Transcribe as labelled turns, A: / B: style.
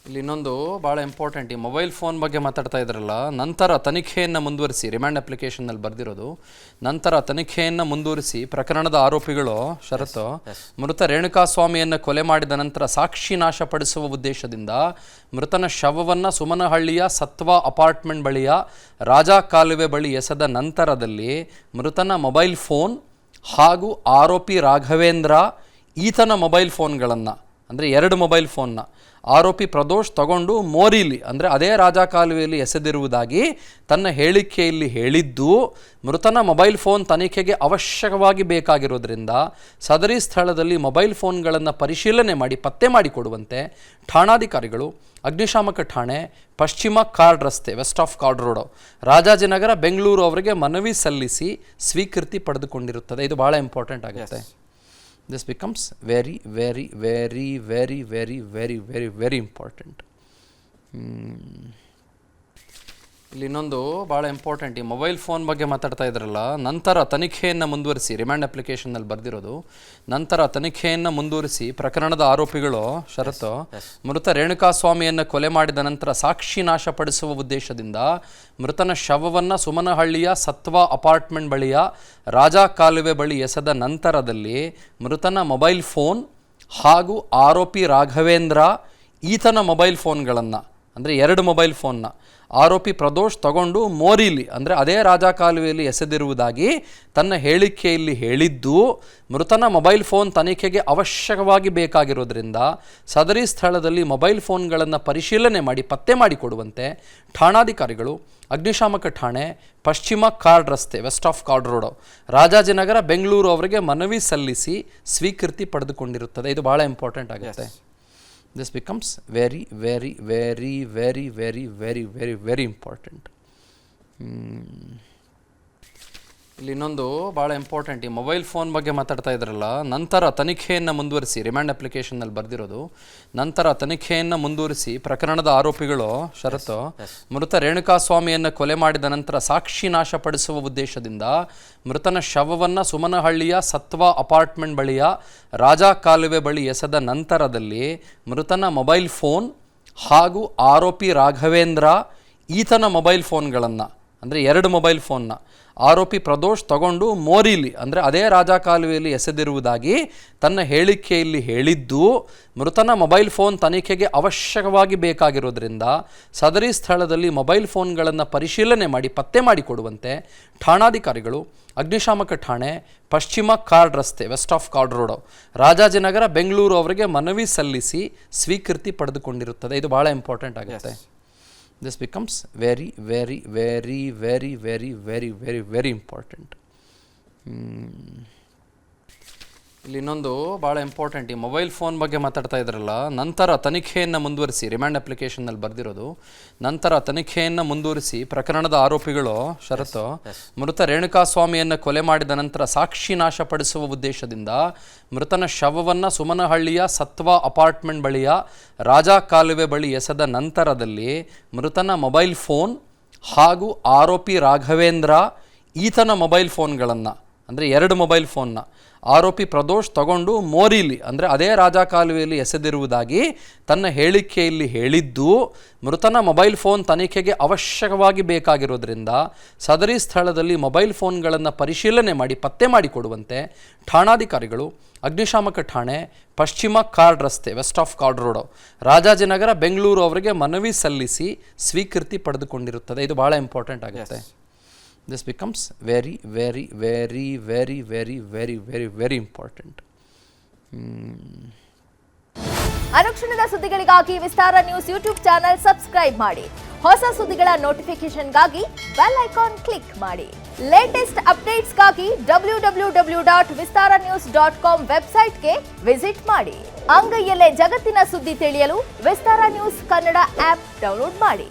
A: ಇಲ್ಲಿ ಇನ್ನೊಂದು ಭಾಳ ಇಂಪಾರ್ಟೆಂಟ್, ಈ ಮೊಬೈಲ್ ಫೋನ್ ಬಗ್ಗೆ ಮಾತಾಡ್ತಾ ಇದ್ರಲ್ಲ, ನಂತರ ತನಿಖೆಯನ್ನು ಮುಂದುವರಿಸಿ, ರಿಮ್ಯಾಂಡ್ ಅಪ್ಲಿಕೇಶನ್ನಲ್ಲಿ ಬರೆದಿರೋದು, ನಂತರ ತನಿಖೆಯನ್ನು ಮುಂದುವರಿಸಿ ಪ್ರಕರಣದ ಆರೋಪಿಗಳು ಷರತ್ತು ಮೃತ ರೇಣುಕಾಸ್ವಾಮಿಯನ್ನು ಕೊಲೆ ಮಾಡಿದ ನಂತರ ಸಾಕ್ಷಿ ನಾಶಪಡಿಸುವ ಉದ್ದೇಶದಿಂದ ಮೃತನ ಶವವನ್ನು ಸುಮನಹಳ್ಳಿಯ ಸತ್ವ ಅಪಾರ್ಟ್ಮೆಂಟ್ ಬಳಿಯ ರಾಜಾ ಕಾಲುವೆ ಬಳಿ ಎಸೆದ ನಂತರದಲ್ಲಿ ಮೃತನ ಮೊಬೈಲ್ ಫೋನ್ ಹಾಗೂ ಆರೋಪಿ ರಾಘವೇಂದ್ರ ಈತನ ಮೊಬೈಲ್ ಫೋನ್ಗಳನ್ನು, ಅಂದರೆ 2 ಮೊಬೈಲ್ ಫೋನ್ನ ಆರೋಪಿ ಪ್ರದೋಷ್ ತಗೊಂಡು ಮೋರಿಲಿ, ಅಂದರೆ ಅದೇ ರಾಜಾ ಕಾಲುವೆಯಲ್ಲಿ ಎಸೆದಿರುವುದಾಗಿ ತನ್ನ ಹೇಳಿಕೆಯಲ್ಲಿ ಹೇಳಿದ್ದು, ಮೃತನ ಮೊಬೈಲ್ ಫೋನ್ ತನಿಖೆಗೆ ಅವಶ್ಯಕವಾಗಿ ಬೇಕಾಗಿರೋದ್ರಿಂದ ಸದರಿ ಸ್ಥಳದಲ್ಲಿ ಮೊಬೈಲ್ ಫೋನ್ಗಳನ್ನು ಪರಿಶೀಲನೆ ಮಾಡಿ ಪತ್ತೆ ಮಾಡಿಕೊಡುವಂತೆ ಠಾಣಾಧಿಕಾರಿಗಳು ಅಗ್ನಿಶಾಮಕ ಠಾಣೆ, ಪಶ್ಚಿಮ ಕಾರ್ಡ್ ರಸ್ತೆ, west of chord road, Rajajinagar, Bengaluru ಅವರಿಗೆ ಮನವಿ ಸಲ್ಲಿಸಿ ಸ್ವೀಕೃತಿ ಪಡೆದುಕೊಂಡಿರುತ್ತದೆ. ಇದು ಭಾಳ ಇಂಪಾರ್ಟೆಂಟ್ ಆಗುತ್ತೆ. This becomes very, very, very, very, very, very, very, very important. ಇಲ್ಲಿ ಇನ್ನೊಂದು ಭಾಳ ಇಂಪಾರ್ಟೆಂಟ್, ಈ ಮೊಬೈಲ್ ಫೋನ್ ಬಗ್ಗೆ ಮಾತಾಡ್ತಾ ಇದ್ರಲ್ಲ, ನಂತರ ತನಿಖೆಯನ್ನು ಮುಂದುವರಿಸಿ, ರಿಮ್ಯಾಂಡ್ ಅಪ್ಲಿಕೇಶನ್ನಲ್ಲಿ ಬರೆದಿರೋದು, ನಂತರ ತನಿಖೆಯನ್ನು ಮುಂದುವರಿಸಿ ಪ್ರಕರಣದ ಆರೋಪಿಗಳು ಷರತ್ತು ಮೃತ ರೇಣುಕಾಸ್ವಾಮಿಯನ್ನು ಕೊಲೆ ಮಾಡಿದ ನಂತರ ಸಾಕ್ಷಿ ನಾಶಪಡಿಸುವ ಉದ್ದೇಶದಿಂದ ಮೃತನ ಶವವನ್ನು ಸುಮನಹಳ್ಳಿಯ ಸತ್ವ ಅಪಾರ್ಟ್ಮೆಂಟ್ ಬಳಿಯ ರಾಜಾ ಕಾಲುವೆ ಬಳಿ ಎಸೆದ ನಂತರದಲ್ಲಿ ಮೃತನ ಮೊಬೈಲ್ ಫೋನ್ ಹಾಗೂ ಆರೋಪಿ ರಾಘವೇಂದ್ರ ಈತನ ಮೊಬೈಲ್ ಫೋನ್ಗಳನ್ನು, ಅಂದರೆ 2 ಮೊಬೈಲ್ ಫೋನ್ನ ಆರೋಪಿ ಪ್ರದೋಷ್ ತಗೊಂಡು ಮೋರಿಲಿ, ಅಂದರೆ ಅದೇ ರಾಜಾ ಕಾಲುವೆಯಲ್ಲಿ ಎಸೆದಿರುವುದಾಗಿ ತನ್ನ ಹೇಳಿಕೆಯಲ್ಲಿ ಹೇಳಿದ್ದು, ಮೃತನ ಮೊಬೈಲ್ ಫೋನ್ ತನಿಖೆಗೆ ಅವಶ್ಯಕವಾಗಿ ಬೇಕಾಗಿರೋದ್ರಿಂದ ಸದರಿ ಸ್ಥಳದಲ್ಲಿ ಮೊಬೈಲ್ ಫೋನ್ಗಳನ್ನು ಪರಿಶೀಲನೆ ಮಾಡಿ ಪತ್ತೆ ಮಾಡಿಕೊಡುವಂತೆ ಠಾಣಾಧಿಕಾರಿಗಳು ಅಗ್ನಿಶಾಮಕ ಠಾಣೆ, ಪಶ್ಚಿಮ ಕಾರ್ಡ್ ರಸ್ತೆ, west of chord road, Rajajinagar, Bengaluru ಅವರಿಗೆ ಮನವಿ ಸಲ್ಲಿಸಿ ಸ್ವೀಕೃತಿ ಪಡೆದುಕೊಂಡಿರುತ್ತದೆ. ಇದು ಭಾಳ ಇಂಪಾರ್ಟೆಂಟ್ ಆಗುತ್ತೆ. This becomes very, very, very, very, very, very, very, very important. ಇಲ್ಲಿ ಇನ್ನೊಂದು ಭಾಳ ಇಂಪಾರ್ಟೆಂಟ್, ಈ ಮೊಬೈಲ್ ಫೋನ್ ಬಗ್ಗೆ ಮಾತಾಡ್ತಾ ಇದ್ರಲ್ಲ, ನಂತರ ತನಿಖೆಯನ್ನು ಮುಂದುವರಿಸಿ, ರಿಮ್ಯಾಂಡ್ ಅಪ್ಲಿಕೇಶನ್ನಲ್ಲಿ ಬರೆದಿರೋದು, ನಂತರ ತನಿಖೆಯನ್ನು ಮುಂದುವರಿಸಿ ಪ್ರಕರಣದ ಆರೋಪಿಗಳು ಷರತ್ತು ಮೃತ ರೇಣುಕಾಸ್ವಾಮಿಯನ್ನು ಕೊಲೆ ಮಾಡಿದ ನಂತರ ಸಾಕ್ಷಿ ನಾಶಪಡಿಸುವ ಉದ್ದೇಶದಿಂದ ಮೃತನ ಶವವನ್ನು ಸುಮನಹಳ್ಳಿಯ ಸತ್ವ ಅಪಾರ್ಟ್ಮೆಂಟ್ ಬಳಿಯ ರಾಜಾ ಕಾಲುವೆ ಬಳಿ ಎಸೆದ ನಂತರದಲ್ಲಿ ಮೃತನ ಮೊಬೈಲ್ ಫೋನ್ ಹಾಗೂ ಆರೋಪಿ ರಾಘವೇಂದ್ರ ಈತನ ಮೊಬೈಲ್ ಫೋನ್ಗಳನ್ನು, ಅಂದರೆ 2 ಮೊಬೈಲ್ ಫೋನ್ನ ಆರೋಪಿ ಪ್ರದೋಷ್ ತಗೊಂಡು ಮೋರಿಲಿ, ಅಂದರೆ ಅದೇ ರಾಜಾ ಕಾಲುವೆಯಲ್ಲಿ ಎಸೆದಿರುವುದಾಗಿ ತನ್ನ ಹೇಳಿಕೆಯಲ್ಲಿ ಹೇಳಿದ್ದು, ಮೃತನ ಮೊಬೈಲ್ ಫೋನ್ ತನಿಖೆಗೆ ಅವಶ್ಯಕವಾಗಿ ಬೇಕಾಗಿರೋದ್ರಿಂದ ಸದರಿ ಸ್ಥಳದಲ್ಲಿ ಮೊಬೈಲ್ ಫೋನ್ಗಳನ್ನು ಪರಿಶೀಲನೆ ಮಾಡಿ ಪತ್ತೆ ಮಾಡಿಕೊಡುವಂತೆ ಠಾಣಾಧಿಕಾರಿಗಳು ಅಗ್ನಿಶಾಮಕ ಠಾಣೆ, ಪಶ್ಚಿಮ ಕಾರ್ಡ್ ರಸ್ತೆ, west of chord road, Rajajinagar, Bengaluru ಅವರಿಗೆ ಮನವಿ ಸಲ್ಲಿಸಿ ಸ್ವೀಕೃತಿ ಪಡೆದುಕೊಂಡಿರುತ್ತದೆ. ಇದು ಭಾಳ ಇಂಪಾರ್ಟೆಂಟ್ ಆಗುತ್ತೆ. This becomes very, very, very, very, very, very, very, very important. ಇಲ್ಲಿ ಇನ್ನೊಂದು ಭಾಳ ಇಂಪಾರ್ಟೆಂಟ್, ಈ ಮೊಬೈಲ್ ಫೋನ್ ಬಗ್ಗೆ ಮಾತಾಡ್ತಾ ಇದ್ರಲ್ಲ, ನಂತರ ತನಿಖೆಯನ್ನು ಮುಂದುವರಿಸಿ, ರಿಮ್ಯಾಂಡ್ ಅಪ್ಲಿಕೇಶನ್ನಲ್ಲಿ ಬರೆದಿರೋದು, ನಂತರ ತನಿಖೆಯನ್ನು ಮುಂದುವರಿಸಿ ಪ್ರಕರಣದ ಆರೋಪಿಗಳು ಷರತ್ತು ಮೃತ ರೇಣುಕಾಸ್ವಾಮಿಯನ್ನು ಕೊಲೆ ಮಾಡಿದ ನಂತರ ಸಾಕ್ಷಿ ನಾಶಪಡಿಸುವ ಉದ್ದೇಶದಿಂದ ಮೃತನ ಶವವನ್ನು ಸುಮನಹಳ್ಳಿಯ ಸತ್ವ ಅಪಾರ್ಟ್ಮೆಂಟ್ ಬಳಿಯ ರಾಜಾ ಕಾಲುವೆ ಬಳಿ ಎಸೆದ ನಂತರದಲ್ಲಿ ಮೃತನ ಮೊಬೈಲ್ ಫೋನ್ ಹಾಗೂ ಆರೋಪಿ ರಾಘವೇಂದ್ರ ಈತನ ಮೊಬೈಲ್ ಫೋನ್ಗಳನ್ನು, ಅಂದರೆ 2 ಮೊಬೈಲ್ ಫೋನ್ನ ಆರೋಪಿ ಪ್ರದೋಷ್ ತಗೊಂಡು ಮೋರಿಲಿ, ಅಂದರೆ ಅದೇ ರಾಜಾ ಕಾಲುವೆಯಲ್ಲಿ ಎಸೆದಿರುವುದಾಗಿ ತನ್ನ ಹೇಳಿಕೆಯಲ್ಲಿ ಹೇಳಿದ್ದು, ಮೃತನ ಮೊಬೈಲ್ ಫೋನ್ ತನಿಖೆಗೆ ಅವಶ್ಯಕವಾಗಿ ಬೇಕಾಗಿರೋದ್ರಿಂದ ಸದರಿ ಸ್ಥಳದಲ್ಲಿ ಮೊಬೈಲ್ ಫೋನ್ಗಳನ್ನು ಪರಿಶೀಲನೆ ಮಾಡಿ ಪತ್ತೆ ಮಾಡಿಕೊಡುವಂತೆ ಠಾಣಾಧಿಕಾರಿಗಳು ಅಗ್ನಿಶಾಮಕ ಠಾಣೆ, ಪಶ್ಚಿಮ ಕಾರ್ಡ್ ರಸ್ತೆ, west of chord road, Rajajinagar, Bengaluru ಅವರಿಗೆ ಮನವಿ ಸಲ್ಲಿಸಿ ಸ್ವೀಕೃತಿ ಪಡೆದುಕೊಂಡಿರುತ್ತದೆ. ಇದು ಭಾಳ ಇಂಪಾರ್ಟೆಂಟ್ ಆಗುತ್ತೆ. This becomes very, very, very, very, very, very, very, very important.
B: ಅನುಕ್ಷಣದ ಸುದ್ದಿಗಳಿಗಾಗಿ ವಿಸ್ತಾರ ನ್ಯೂಸ್ ಯೂಟ್ಯೂಬ್ ಚಾನೆಲ್ ಸಬ್ಸ್ಕ್ರೈಬ್ ಮಾಡಿ. ಹೊಸ ಸುದ್ದಿಗಳ ನೋಟಿಫಿಕೇಶನ್ಗಾಗಿ ಬೆಲ್ ಐಕಾನ್ ಕ್ಲಿಕ್ ಮಾಡಿ. ಲೇಟೆಸ್ಟ್ ಅಪ್ಡೇಟ್ಸ್ಗಾಗಿ www.vistaranews.com ವೆಬ್ಸೈಟ್ಗೆ ವಿಸಿಟ್ ಮಾಡಿ. ಅಂಗೈಯಲ್ಲೇ ಜಗತ್ತಿನ ಸುದ್ದಿ ತಿಳಿಯಲು ವಿಸ್ತಾರ ನ್ಯೂಸ್ ಕನ್ನಡ ಆಪ್ ಡೌನ್ಲೋಡ್ ಮಾಡಿ.